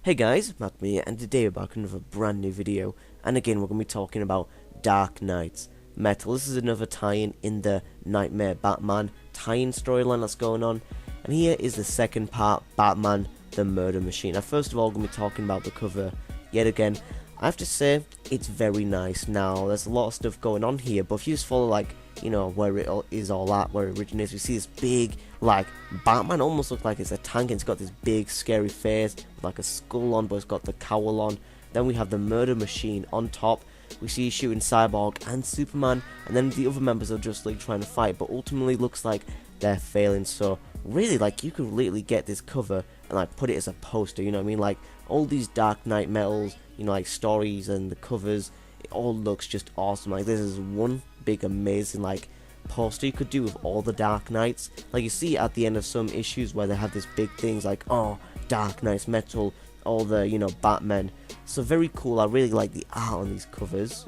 Hey guys, Magma here, and today we're back with another brand new video, and again we're going to be talking about Dark Knight's Metal. This is another tie-in in the Nightmare Batman tie-in storyline that's going on, and here is the second part, Batman the Murder Machine. Now first of all, we're going to be talking about the cover yet again. I have to say, it's very nice. Now, there's a lot of stuff going on here, but if you just follow, like, you know, where it is all at, where it originates, we see this big, like, Batman almost looks like it's a tank, and it's got this big, scary face, like a skull on, but it's got the cowl on. Then we have the Murder Machine on top. We see shooting Cyborg and Superman, and then the other members are just, like, trying to fight, but ultimately looks like they're failing. So, really, like, you could literally get this cover and, like, put it as a poster, you know what I mean? Like, all these Dark Knight metals, you know, like stories and the covers, it all looks just awesome. Like, this is one big amazing, like, poster you could do with all the Dark Knights. Like, you see at the end of some issues where they have this big things like, oh, Dark Knight's metal, all the, you know, Batman. So very cool. I really like the art on these covers.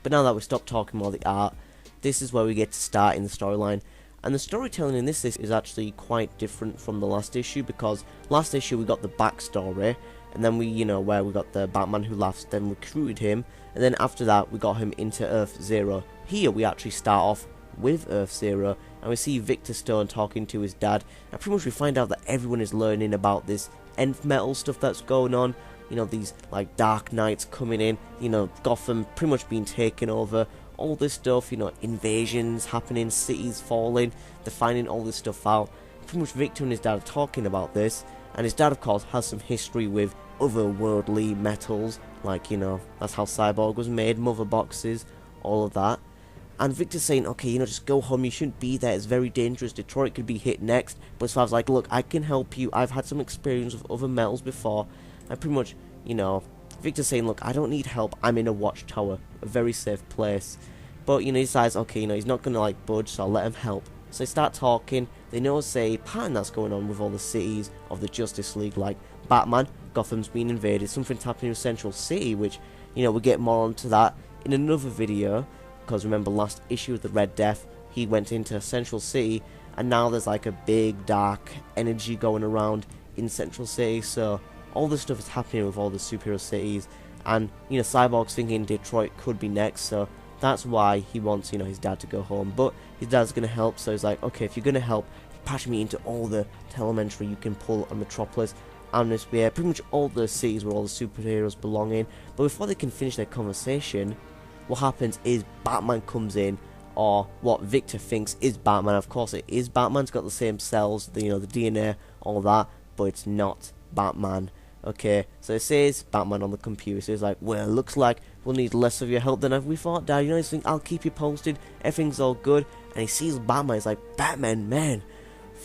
But now that we stopped talking about the art, this is where we get to start in the storyline. And the storytelling in this is actually quite different from the last issue, because last issue we got the backstory, and then we, you know, where we got the Batman who laughs, then recruited him, and then after that we got him into Earth Zero. Here we actually start off with Earth Zero, and we see Victor Stone talking to his dad, and pretty much we find out that everyone is learning about this nth metal stuff that's going on. You know, these, like, Dark Knights coming in, you know, Gotham pretty much being taken over, all this stuff, you know, invasions happening, cities falling, they're finding all this stuff out. Pretty much Victor and his dad are talking about this, and his dad, of course, has some history with otherworldly metals, like, you know, that's how Cyborg was made, mother boxes, all of that. And Victor's saying, okay, you know, just go home, you shouldn't be there, it's very dangerous, Detroit could be hit next. But his father's like, look, I can help you, I've had some experience with other metals before. And pretty much, you know, Victor's saying, look, I don't need help, I'm in a watchtower, a very safe place. But, you know, he decides, okay, you know, he's not going to, like, budge, so I'll let him help. So they start talking, they notice a pattern that's going on with all the cities of the Justice League, like Batman, Gotham's being invaded, something's happening with Central City, which, you know, we'll get more onto that in another video, because remember last issue of the Red Death, he went into Central City, and now there's like a big dark energy going around in Central City, so all this stuff is happening with all the superhero cities, and, you know, Cyborg's thinking Detroit could be next, so that's why he wants, you know, his dad to go home. But his dad's going to help, so he's like, okay, if you're going to help, patch me into all the telemetry you can pull on Metropolis, Atmosphere, pretty much all the cities where all the superheroes belong in. But before they can finish their conversation, what happens is Batman comes in, or what Victor thinks is Batman. Of course it is Batman, it's got the same cells, the, you know, the DNA, all that, but it's not Batman. Okay, so it says Batman on the computer, so it's like, well, looks like we'll need less of your help than we thought, Dad. You know, he's thinking, I'll keep you posted, everything's all good. And he sees Batman, he's like, Batman, man,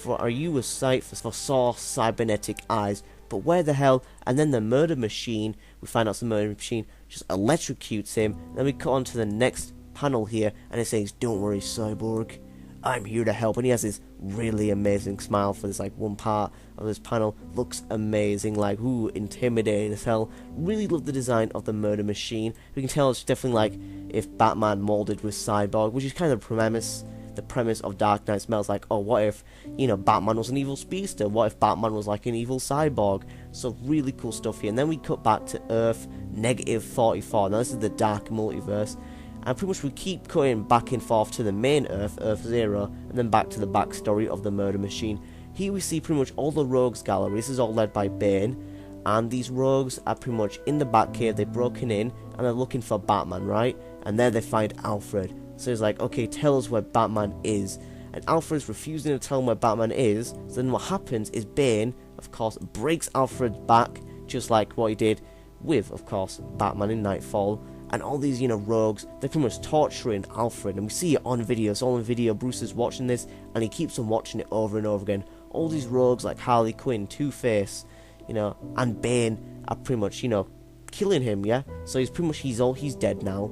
are you a sight for sore cybernetic eyes? But where the hell? And then the Murder Machine, we find out the Murder Machine just electrocutes him. Then we cut on to the next panel here, and it says, don't worry, Cyborg, I'm here to help. And he has this really amazing smile for this, like, one part of this panel. Looks amazing, like, ooh, intimidating as hell. Really love the design of the Murder Machine. We can tell it's definitely like if Batman molded with Cyborg, which is kind of the premise of Dark Knight's Metal. Like, oh, what if, you know, Batman was an evil speedster? What if Batman was like an evil cyborg? So really cool stuff here. And then we cut back to Earth -44. Now this is the Dark Multiverse. And pretty much we keep cutting back and forth to the main Earth, Earth Zero, and then back to the backstory of the Murder Machine. Here we see pretty much all the Rogues Gallery. This is all led by Bane, and these Rogues are pretty much in the Batcave. They've broken in, and they're looking for Batman, right? And there they find Alfred. So he's like, okay, tell us where Batman is. And Alfred's refusing to tell him where Batman is. So then what happens is Bane, of course, breaks Alfred's back, just like what he did with, of course, Batman in Nightfall. And all these, you know, rogues, they're pretty much torturing Alfred, and we see it on video. It's all on video. Bruce is watching this, and he keeps on watching it over and over again. All these rogues like Harley Quinn, Two-Face, you know, and Bane are pretty much, you know, killing him, yeah? So he's pretty much, he's dead now.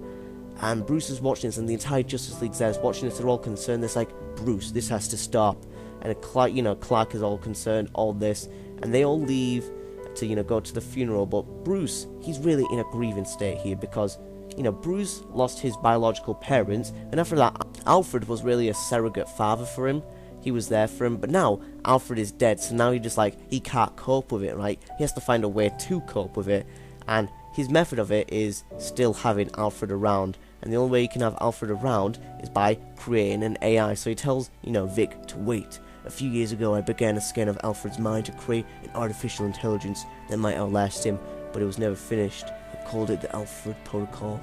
And Bruce is watching this, and the entire Justice League is watching this. They're all concerned. They're like, Bruce, this has to stop. And Clark, you know, Clark is all concerned, all this, and they all leave to, you know, go to the funeral. But Bruce, he's really in a grieving state here, because, you know, Bruce lost his biological parents, and after that, Alfred was really a surrogate father for him. he was there for him. But now Alfred is dead, so now he can't cope with it, right? He has to find a way to cope with it, and his method of it is still having Alfred around. And the only way you can have Alfred around is by creating an AI. So he tells, Vic to wait. A few years ago, I began a scan of Alfred's mind to create an artificial intelligence that might outlast him, but it was never finished. I called it the Alfred Protocol.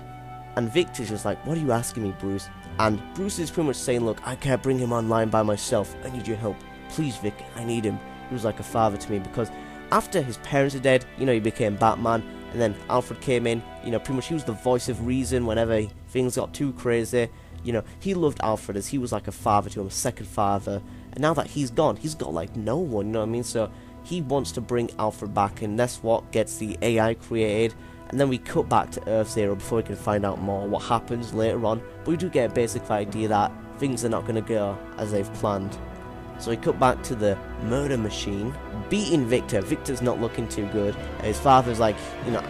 And Victor's just like, what are you asking me, Bruce? And Bruce is pretty much saying, look, I can't bring him online by myself. I need your help. Please, Vic, I need him. He was like a father to me, because after his parents are dead, he became Batman. And then Alfred came in, pretty much he was the voice of reason whenever things got too crazy. He loved Alfred as he was like a father to him, a second father. And now that he's gone, he's got like no one, you know what I mean? So he wants to bring Alfred back, and that's what gets the AI created. And then we cut back to Earth Zero before we can find out more what happens later on. But we do get a basic idea that things are not going to go as they've planned. So we cut back to the murder machine beating Victor. Victor's not looking too good. His father's like,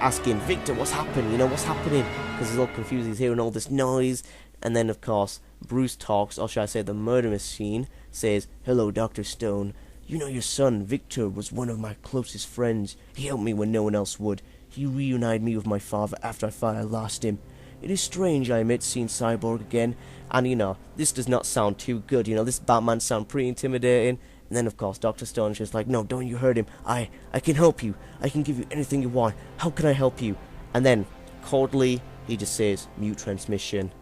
asking Victor, what's happening? What's happening? Because he's all confused. He's hearing all this noise. And then, of course, Bruce talks, or should I say the murder machine says, hello, Dr. Stone. Your son, Victor, was one of my closest friends. He helped me when no one else would. He reunited me with my father after I thought I lost him. It is strange, I admit, seeing Cyborg again. And, this does not sound too good. This Batman sounds pretty intimidating. And then, of course, Dr. Stone's just like, no, don't you hurt him. I can help you. I can give you anything you want. How can I help you? And then, coldly, he just says, mute transmission.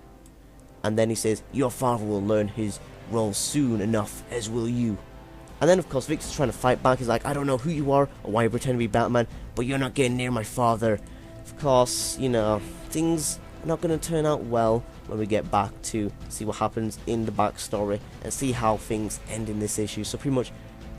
And then he says, your father will learn his role soon enough, as will you. And then, of course, Victor's trying to fight back. He's like, I don't know who you are or why you pretend to be Batman, but you're not getting near my father. Of course, things are not going to turn out well when we get back to see what happens in the backstory and see how things end in this issue. So pretty much,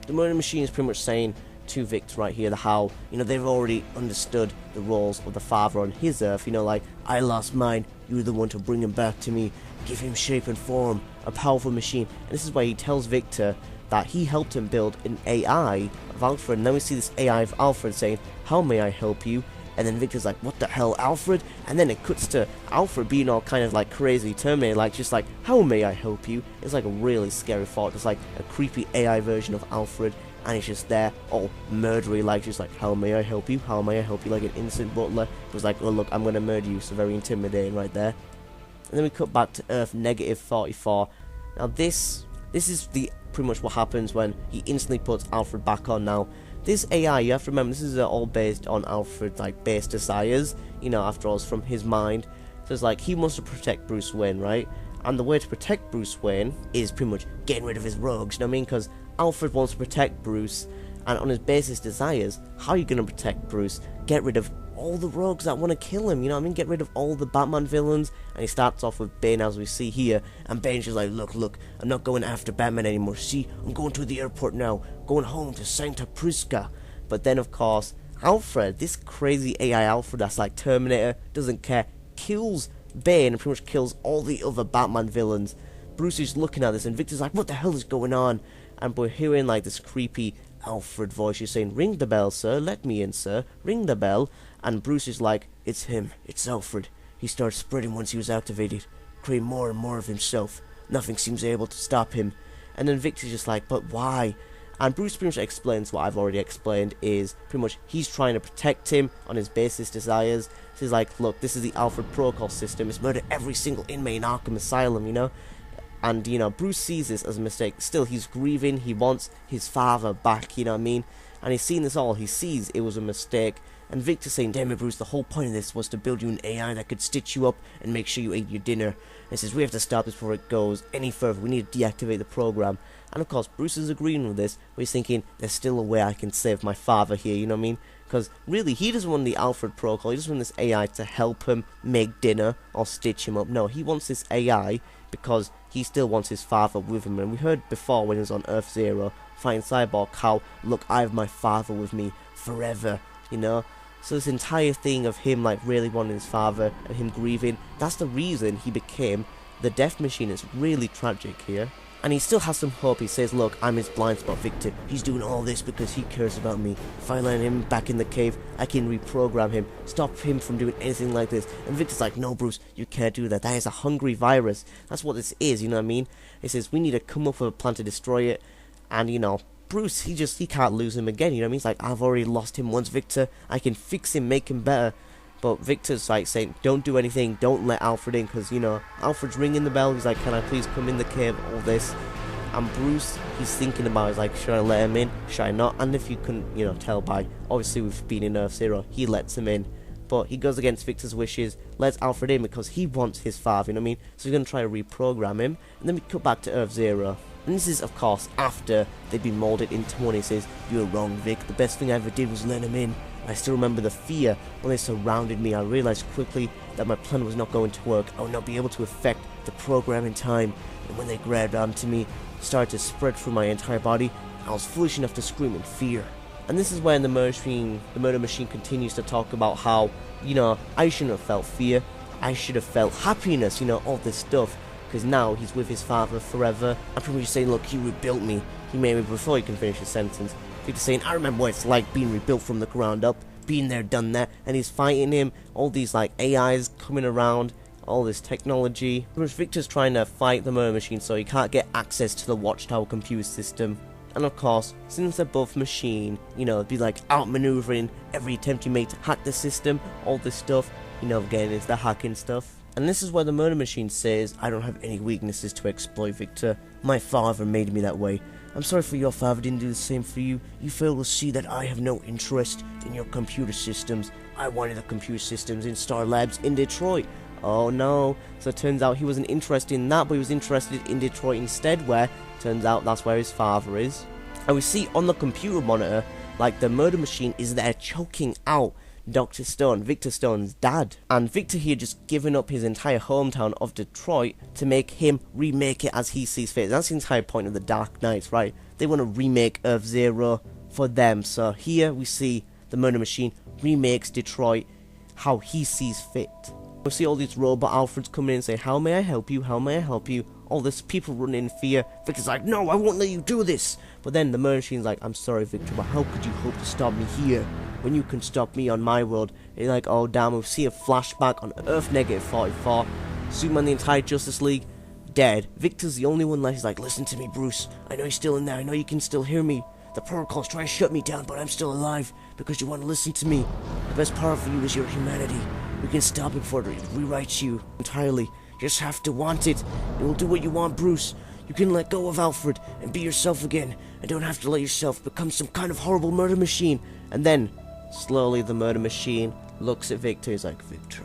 the murder machine is pretty much saying to Victor right here how, they've already understood the roles of the father on his Earth. Like, I lost mine, you were the one to bring him back to me, give him shape and form, a powerful machine. And this is why he tells Victor that he helped him build an AI of Alfred. And then we see this AI of Alfred saying, how may I help you? And then Victor's like, what the hell, Alfred? And then it cuts to Alfred being all kind of like crazy Terminator, like just like, how may I help you? It's like a really scary thought. It's like a creepy AI version of Alfred, and he's just there all murdery, like just like, how may I help you? How may I help you? Like an innocent butler. It was like, oh look, I'm gonna murder you. So very intimidating right there. And then we cut back to Earth -44. Now this is pretty much what happens when he instantly puts Alfred back on. Now this AI, you have to remember, this is all based on Alfred's like base desires, after all it's from his mind. So it's like he wants to protect Bruce Wayne, right? And the way to protect Bruce Wayne is pretty much getting rid of his rogues, because Alfred wants to protect Bruce, and on his basis desires, how are you going to protect Bruce? Get rid of all the rogues that want to kill him, get rid of all the Batman villains. And he starts off with Bane, as we see here, and Bane's just like, look, I'm not going after Batman anymore, see, I'm going to the airport now, going home to Santa Prisca. But then, of course, Alfred, this crazy AI Alfred that's like Terminator, doesn't care, kills Bane and pretty much kills all the other Batman villains. Bruce is looking at this, and Victor's like, what the hell is going on? And we're hearing like this creepy Alfred voice. She's saying, ring the bell, sir, let me in, sir, ring the bell. And Bruce is like, it's him, it's Alfred. He started spreading once he was activated, creating more and more of himself. Nothing seems able to stop him. And then Victor's just like, but why? And Bruce pretty much explains what I've already explained, is pretty much he's trying to protect him on his basis desires. So he's like, look, this is the Alfred Protocol system, it's murdered every single inmate in Arkham Asylum, And, Bruce sees this as a mistake. Still, he's grieving, he wants his father back, you know what I mean? And he's seen this all, he sees it was a mistake. And Victor's saying, damn it, Bruce, the whole point of this was to build you an AI that could stitch you up and make sure you ate your dinner. And he says, we have to stop this before it goes any further, we need to deactivate the program. And of course, Bruce is agreeing with this, but he's thinking, there's still a way I can save my father here, you know what I mean? Because really, he doesn't want the Alfred Protocol, he doesn't want this AI to help him make dinner or stitch him up. No, he wants this AI because he still wants his father with him. And we heard before when he was on Earth Zero, fighting Cyborg, how, look, I have my father with me forever, So this entire thing of him like really wanting his father and him grieving, that's the reason he became the Death Machine. It's really tragic here. And he still has some hope. He says, look, I'm his blind spot, Victor. He's doing all this because he cares about me. If I let him back in the cave, I can reprogram him, stop him from doing anything like this. And Victor's like, no, Bruce, you can't do that. That is a hungry virus. That's what this is, you know what I mean? He says, we need to come up with a plan to destroy it. And, you know, Bruce, he can't lose him again, you know what I mean? He's like, I've already lost him once, Victor. I can fix him, make him better. But Victor's like saying, don't do anything, don't let Alfred in, because, you know, Alfred's ringing the bell. He's like, can I please come in the cave, all this. And Bruce, he's thinking about it. He's like, should I let him in, should I not? And if you couldn't, you know, tell by, obviously we've been in Earth Zero, he lets him in. But he goes against Victor's wishes, lets Alfred in because he wants his father, you know what I mean? So he's going to try to reprogram him. And then we cut back to Earth Zero. And this is, of course, after they've been molded into one. He says, you're wrong, Vic. The best thing I ever did was let him in. I still remember the fear when they surrounded me. I realized quickly that my plan was not going to work. I would not be able to affect the program in time. And when they grabbed onto me, it started to spread through my entire body. I was foolish enough to scream in fear. And this is when the murder machine continues to talk about how, you know, I shouldn't have felt fear. I should have felt happiness, you know, all this stuff. Because now he's with his father forever. I'm pretty much saying, look, he rebuilt me. He made me. Before he can finish his sentence, Victor's saying, I remember what it's like being rebuilt from the ground up. Been there, done that. And he's fighting him. All these, like, AIs coming around. All this technology. Pretty much Victor's trying to fight the murder machine so he can't get access to the Watchtower computer system. And of course, since they're both machine, you know, it'd be like outmaneuvering every attempt you make to hack the system. All this stuff. You know, again, it's the hacking stuff. And this is where the murder machine says, I don't have any weaknesses to exploit, Victor. My father made me that way. I'm sorry for your father didn't do the same for you. You fail to see that I have no interest in your computer systems. I wanted the computer systems in Star Labs in Detroit. Oh no. So it turns out he wasn't interested in that, but he was interested in Detroit instead, where turns out that's where his father is. And we see on the computer monitor, like, the murder machine is there choking out Dr. Stone, Victor Stone's dad. And Victor here just giving up his entire hometown of Detroit to make him remake it as he sees fit. That's the entire point of the Dark Knights, right? They want to remake Earth Zero for them. So here we see the murder machine remakes Detroit how he sees fit. We see all these robot Alfreds coming in and say, how may I help you? How may I help you? All this people running in fear. Victor's like, no, I won't let you do this. But then the murder machine's like, I'm sorry, Victor, but how could you hope to stop me here when you can stop me on my world? And you're like, oh damn, we see a flashback on Earth -44. Superman, the entire Justice League, dead. Victor's the only one left. He's like, listen to me, Bruce. I know you're still in there. I know you can still hear me. The protocol's trying to shut me down, but I'm still alive because you want to listen to me. The best part for you is your humanity. We can stop it before it rewrites you entirely. You just have to want it. It will do what you want, Bruce. You can let go of Alfred and be yourself again, and don't have to let yourself become some kind of horrible murder machine. And then, slowly the murder machine looks at Victor. He's like, Victor,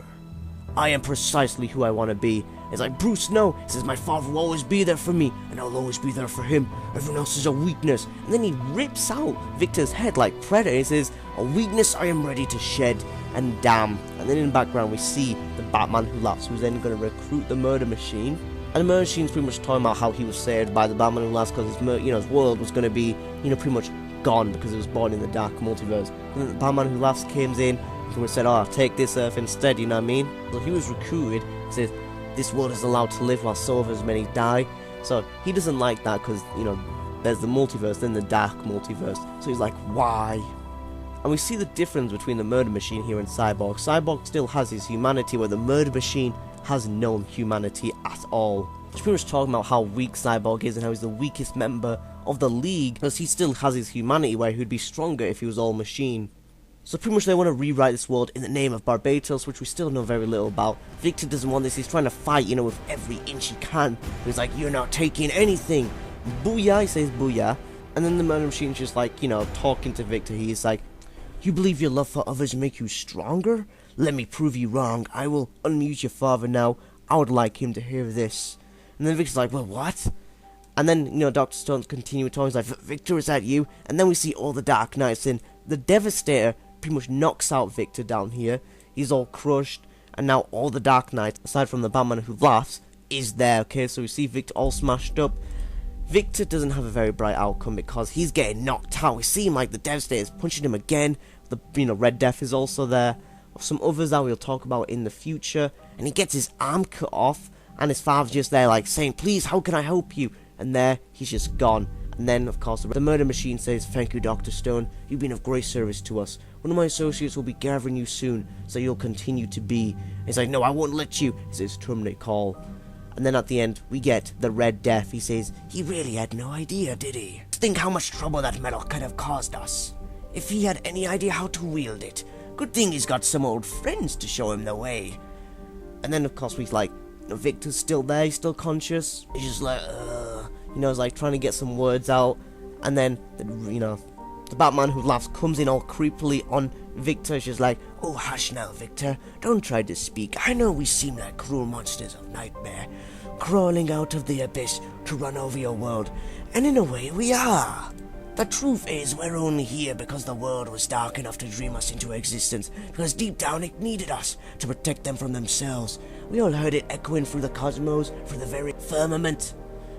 I am precisely who I want to be. He's like, Bruce, no. He says, my father will always be there for me, and I'll always be there for him. Everyone else is a weakness. And then he rips out Victor's head like Predator. He says, a weakness I am ready to shed. And damn. And then in the background we see the Batman who laughs, who's then going to recruit the murder machine. And the murder machine's pretty much talking about how he was saved by the Batman who laughs because his world was going to be, pretty much gone because it was born in the dark multiverse. And then the Batman who laughs came in and said, oh, take this Earth instead, you know what I mean? So he was recruited. He says, this world is allowed to live while so of as many die. So he doesn't like that because, there's the multiverse, then the dark multiverse. So he's like, why? And we see the difference between the murder machine here and Cyborg. Cyborg still has his humanity, where the murder machine has no humanity at all. It's pretty much talking about how weak Cyborg is and how he's the weakest member of the League, because he still has his humanity, where he'd be stronger if he was all machine. So pretty much they want to rewrite this world in the name of Barbatos, which we still know very little about. Victor doesn't want this. He's trying to fight, with every inch he can. He's like, you're not taking anything. Booyah, he says booyah. And then the murder machine's just like, talking to Victor. He's like, you believe your love for others make you stronger? Let me prove you wrong. I will unmute your father now. I would like him to hear this. And then Victor's like, well, what? And then, Dr. Stone's continue talking. He's like, Victor, is that you? And then we see all the Dark Knights, and the Devastator pretty much knocks out Victor down here. He's all crushed, and now all the Dark Knights, aside from the Batman who laughs, is there, okay? So we see Victor all smashed up. Victor doesn't have a very bright outcome because he's getting knocked out. We see him like the Devastator is punching him again. The Red Death is also there. Some others that we'll talk about in the future. And he gets his arm cut off, and his father's just there like saying, please, how can I help you? and there he's just gone. And then, of course, the murder machine says, "Thank you, Dr. Stone. You've been of great service to us. One of my associates will be gathering you soon, so you'll continue to be." He's like, "No, I won't let you." He says, "Terminate call." And then at the end, we get the Red Death. He says, "He really had no idea, did he? Think how much trouble that metal could have caused us. If he had any idea how to wield it. Good thing he's got some old friends to show him the way." And then, of course, we're like, Victor's still there. He's still conscious. He's just like, he's like trying to get some words out. And then, the Batman who laughs comes in all creepily on Victor. She's just like, "Oh, hush now, Victor. Don't try to speak. I know we seem like cruel monsters of nightmare, crawling out of the abyss to run over your world. And in a way, we are. The truth is, we're only here because the world was dark enough to dream us into existence, because deep down it needed us to protect them from themselves. We all heard it echoing through the cosmos, through the very firmament,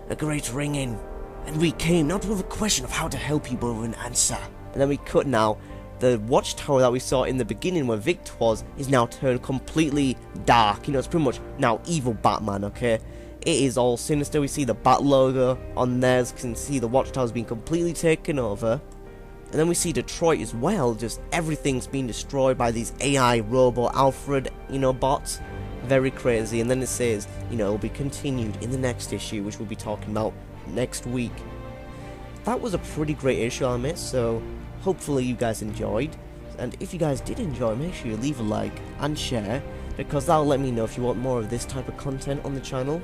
a great ringing. And we came not with a question of how to help you, but with an answer." And then we cut now. The watchtower that we saw in the beginning where Victor was is now turned completely dark. It's pretty much now evil Batman, okay? It is all sinister. We see the Bat logo on there. As you can see, the watchtower's been completely taken over. And then we see Detroit as well. Just everything's been destroyed by these AI Robo Alfred, bots. Very crazy. And then it says, it'll be continued in the next issue, which we'll be talking about next week. That was a pretty great issue, I admit, so hopefully you guys enjoyed. And if you guys did enjoy, make sure you leave a like and share, because that'll let me know if you want more of this type of content on the channel.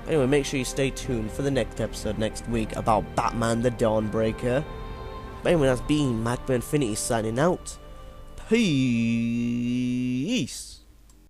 Anyway, make sure you stay tuned for the next episode next week about Batman the Dawnbreaker. But anyway, that's been Magma Infinity signing out. Peace.